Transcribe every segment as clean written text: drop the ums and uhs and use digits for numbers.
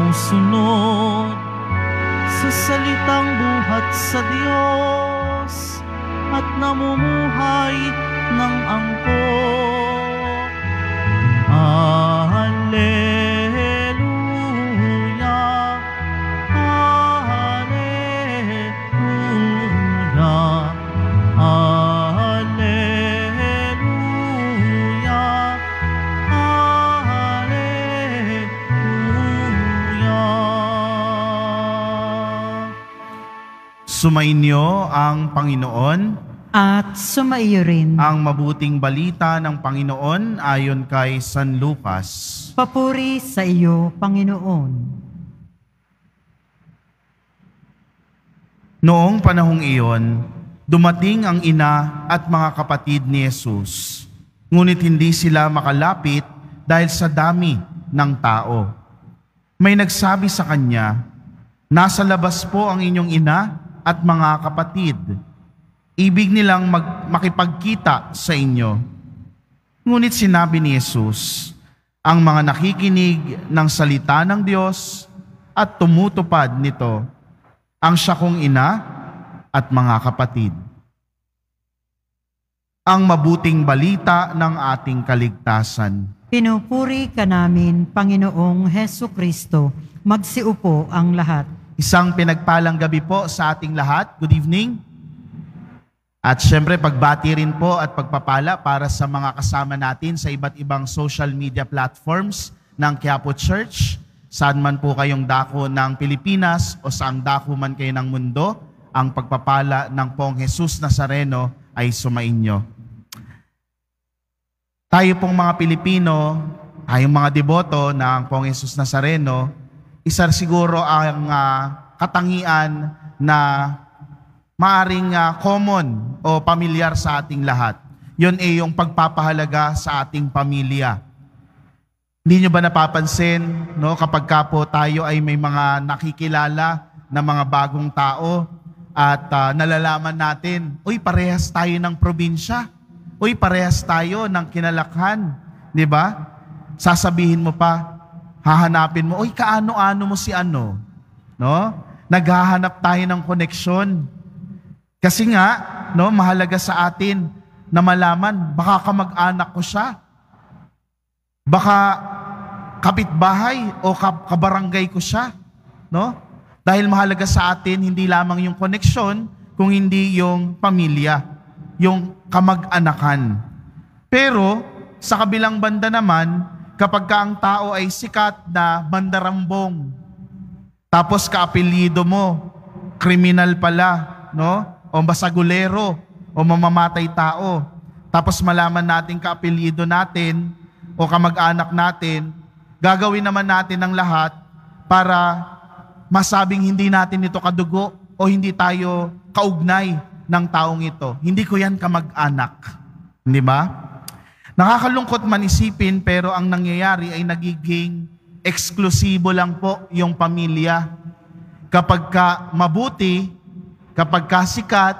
sumusunod sa salitang buhat sa Diyos at namumuhay ng angkop. Alleluia, Alleluia, Alleluia, Alleluia. Sumainyo ang Panginoon at sumaiyo rin. Ang mabuting balita ng Panginoon ayon kay San Lucas. Papuri sa iyo, Panginoon. Noong panahong iyon, dumating ang ina at mga kapatid ni Jesus. Ngunit hindi sila makalapit dahil sa dami ng tao. May nagsabi sa kanya, "Nasa labas po ang inyong ina at mga kapatid. Ibig nilang makipagkita sa inyo." Ngunit sinabi ni Jesus, ang mga nakikinig ng salita ng Diyos at tumutupad nito, ang siya kong ina at mga kapatid. Ang mabuting balita ng ating kaligtasan. Pinupuri ka namin, Panginoong Hesukristo. Magsiupo ang lahat. Isang pinagpalang gabi po sa ating lahat. Good evening. At syempre, pagbati rin po at pagpapala para sa mga kasama natin sa iba't ibang social media platforms ng Quiapo Church. Saan man po kayong dako ng Pilipinas o saan dako man kayo ng mundo, ang pagpapala ng Pong Jesus Nazareno ay sumainyo. Tayo pong mga Pilipino, tayong mga deboto ng Pong Jesus Nazareno, isa siguro ang katangian na maaring common o pamilyar sa ating lahat. Yun ay yung pagpapahalaga sa ating pamilya. Hindi nyo ba napapansin, no, kapag ka po tayo ay may mga nakikilala na mga bagong tao at nalalaman natin, uy, parehas tayo ng probinsya. Uy, parehas tayo ng kinalakhan. Di ba? Sasabihin mo pa, hahanapin mo, uy, kaano-ano mo si ano. No? Naghahanap tayo ng koneksyon. Kasi nga, no, mahalaga sa atin na malaman, baka kamag-anak ko siya. Baka kapitbahay o kabarangay ko siya. No? Dahil mahalaga sa atin, hindi lamang yung koneksyon, kung hindi yung pamilya, yung kamag-anakan. Pero, sa kabilang banda naman, kapag ka ang tao ay sikat na bandarambong, tapos kaapelyido mo, kriminal pala, no? O basagulero, o mamamatay tao. Tapos malaman natin kaapelyido natin, o kamag-anak natin, gagawin naman natin ang lahat para masabing hindi natin ito kadugo o hindi tayo kaugnay ng taong ito. Hindi ko yan kamag-anak. Hindi ba? Nakakalungkot man isipin, pero ang nangyayari ay nagiging eksklusibo lang po yung pamilya. Kapag ka mabuti, kapag ka sikat,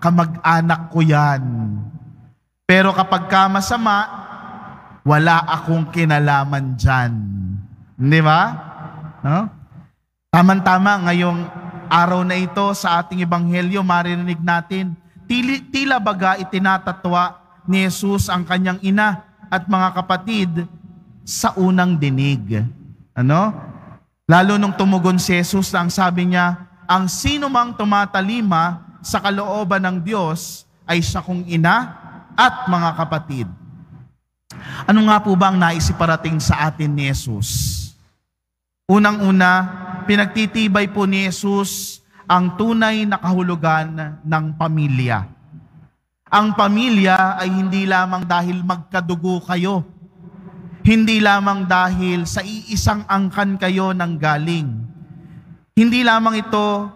kamag-anak ko yan. Pero kapag ka masama, wala akong kinalaman dyan. Di ba? No? Tama-tama, ngayong araw na ito sa ating ebanghelyo, maririnig natin, tila baga itinatatwa ni Jesus ang kanyang ina at mga kapatid sa unang dinig. Ano? Lalo nung tumugon si Jesus, ang sabi niya, ang sino mang tumatalima sa kalooban ng Diyos ay siya kong ina at mga kapatid. Ano nga po ba ang naisiparating sa atin ni Jesus? Unang-una, pinagtitibay po ni Jesus ang tunay na kahulugan ng pamilya. Ang pamilya ay hindi lamang dahil magkadugo kayo, hindi lamang dahil sa iisang angkan kayo ng galing. Hindi lamang ito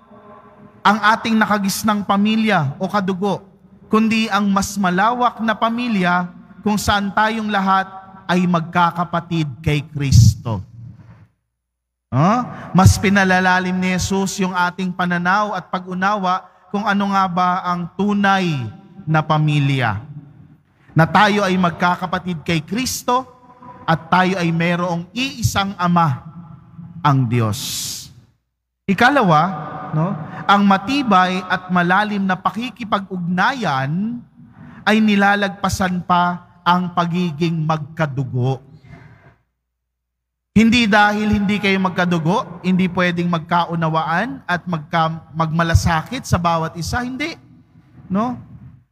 ang ating nakagisnang pamilya o kadugo, kundi ang mas malawak na pamilya kung saan tayong lahat ay magkakapatid kay Kristo. Mas pinalalalim ni Jesus yung ating pananaw at pag-unawa kung ano nga ba ang tunay na pamilya. Na tayo ay magkakapatid kay Kristo at tayo ay mayroong iisang Ama ang Diyos. Ikalawa, no, ang matibay at malalim na pakikipag-ugnayan ay nilalagpasan pa ang pagiging magkadugo. Hindi dahil hindi kayo magkadugo, hindi pwedeng magkaunawaan at magmalasakit sa bawat isa, hindi. No?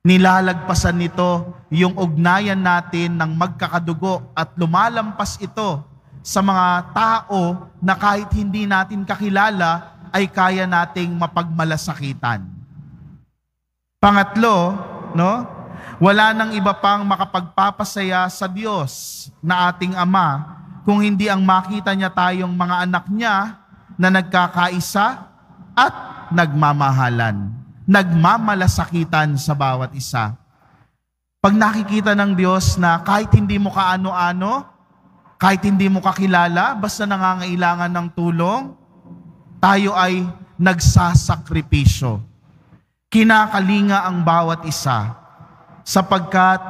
Nilalagpasan nito yung ugnayan natin ng magkakadugo at lumalampas ito sa mga tao na kahit hindi natin kakilala ay kaya nating mapagmalasakitan. Pangatlo, no? Wala nang iba pang makapagpapasaya sa Diyos na ating Ama kung hindi ang makita niya tayong mga anak niya na nagkakaisa at nagmamahalan, nagmamalasakitan sa bawat isa. Pag nakikita ng Diyos na kahit hindi mo kaano-ano, kahit hindi mo kakilala, basta nangangailangan ng tulong, tayo ay nagsasakripisyo. Kinakalinga ang bawat isa, sapagkat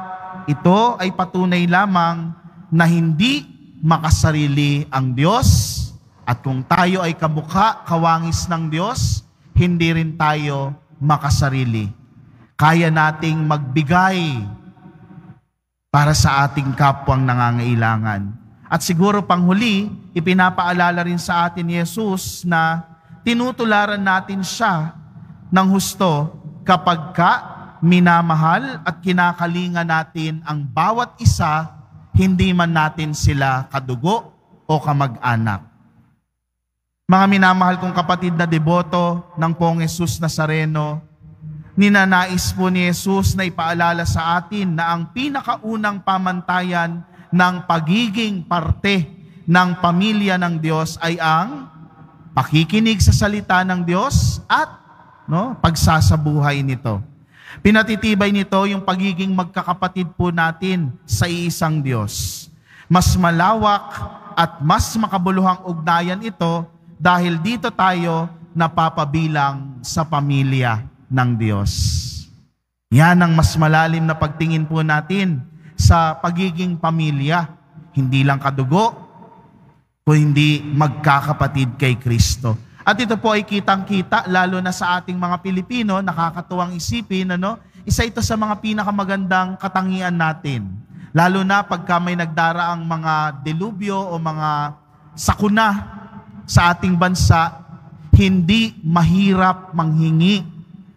ito ay patunay lamang na hindi makasarili ang Diyos, at kung tayo ay kamukha, kawangis ng Diyos, hindi rin tayo makasarili. Kaya nating magbigay para sa ating kapwang nangangailangan. At siguro panghuli, ipinapaalala rin sa atin ni Jesus na tinutularan natin siya ng husto kapag minamahal at kinakalinga natin ang bawat isa, hindi man natin sila kadugo o kamag-anak. Mga minamahal kong kapatid na deboto ng Poong Jesus Nazareno, ninanais po ni Jesus na ipaalala sa atin na ang pinakaunang pamantayan ng pagiging parte ng pamilya ng Diyos ay ang pakikinig sa salita ng Diyos at pagsasabuhay nito. Pinatitibay nito yung pagiging magkakapatid po natin sa iisang Diyos. Mas malawak at mas makabuluhang ugnayan ito dahil dito tayo napapabilang sa pamilya ng Diyos. Yan ang mas malalim na pagtingin po natin sa pagiging pamilya. Hindi lang kadugo, kundi magkakapatid kay Kristo. At ito po ay kitang-kita, lalo na sa ating mga Pilipino, nakakatuwang isipin, isa ito sa mga pinakamagandang katangian natin. Lalo na pagka may nagdaraang mga delubyo o mga sakuna sa ating bansa, hindi mahirap manghingi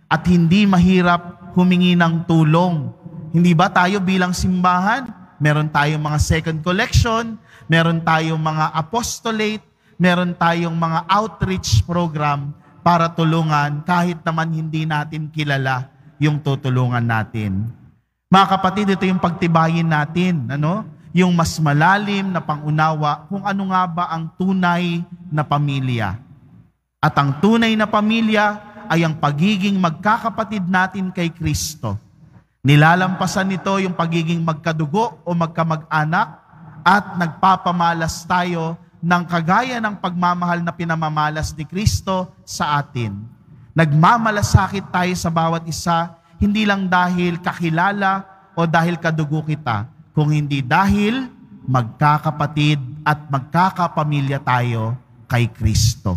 at hindi mahirap humingi ng tulong. Hindi ba tayo bilang simbahan, meron tayong mga second collection, meron tayong mga apostolate, meron tayong mga outreach program para tulungan kahit naman hindi natin kilala yung tutulungan natin. Mga kapatid, ito yung pagtibayin natin, yung mas malalim na pangunawa kung ano nga ba ang tunay na pamilya. At ang tunay na pamilya ay ang pagiging magkakapatid natin kay Kristo. Nilalampasan nito yung pagiging magkadugo o magkamag-anak at nagpapamalas tayo ng kagaya ng pagmamahal na pinamamalas ni Kristo sa atin. Nagmamalasakit tayo sa bawat isa, hindi lang dahil kakilala o dahil kadugo kita, kung hindi dahil magkakapatid at magkakapamilya tayo kay Kristo.